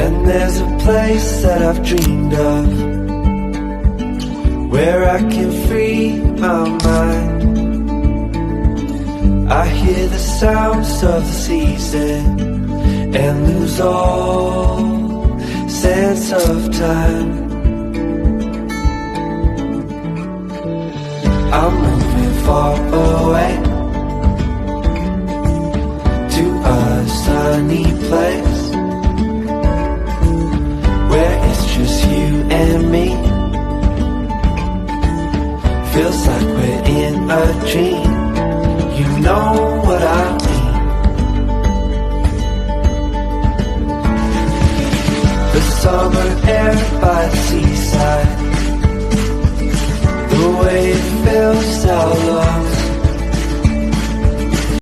And there's a place that I've dreamed of, where I can free my mind. I hear the sounds of the season and lose all sense of time. I'm moving far away to a sunny place where it's just you and me. Feels like we're in a dream.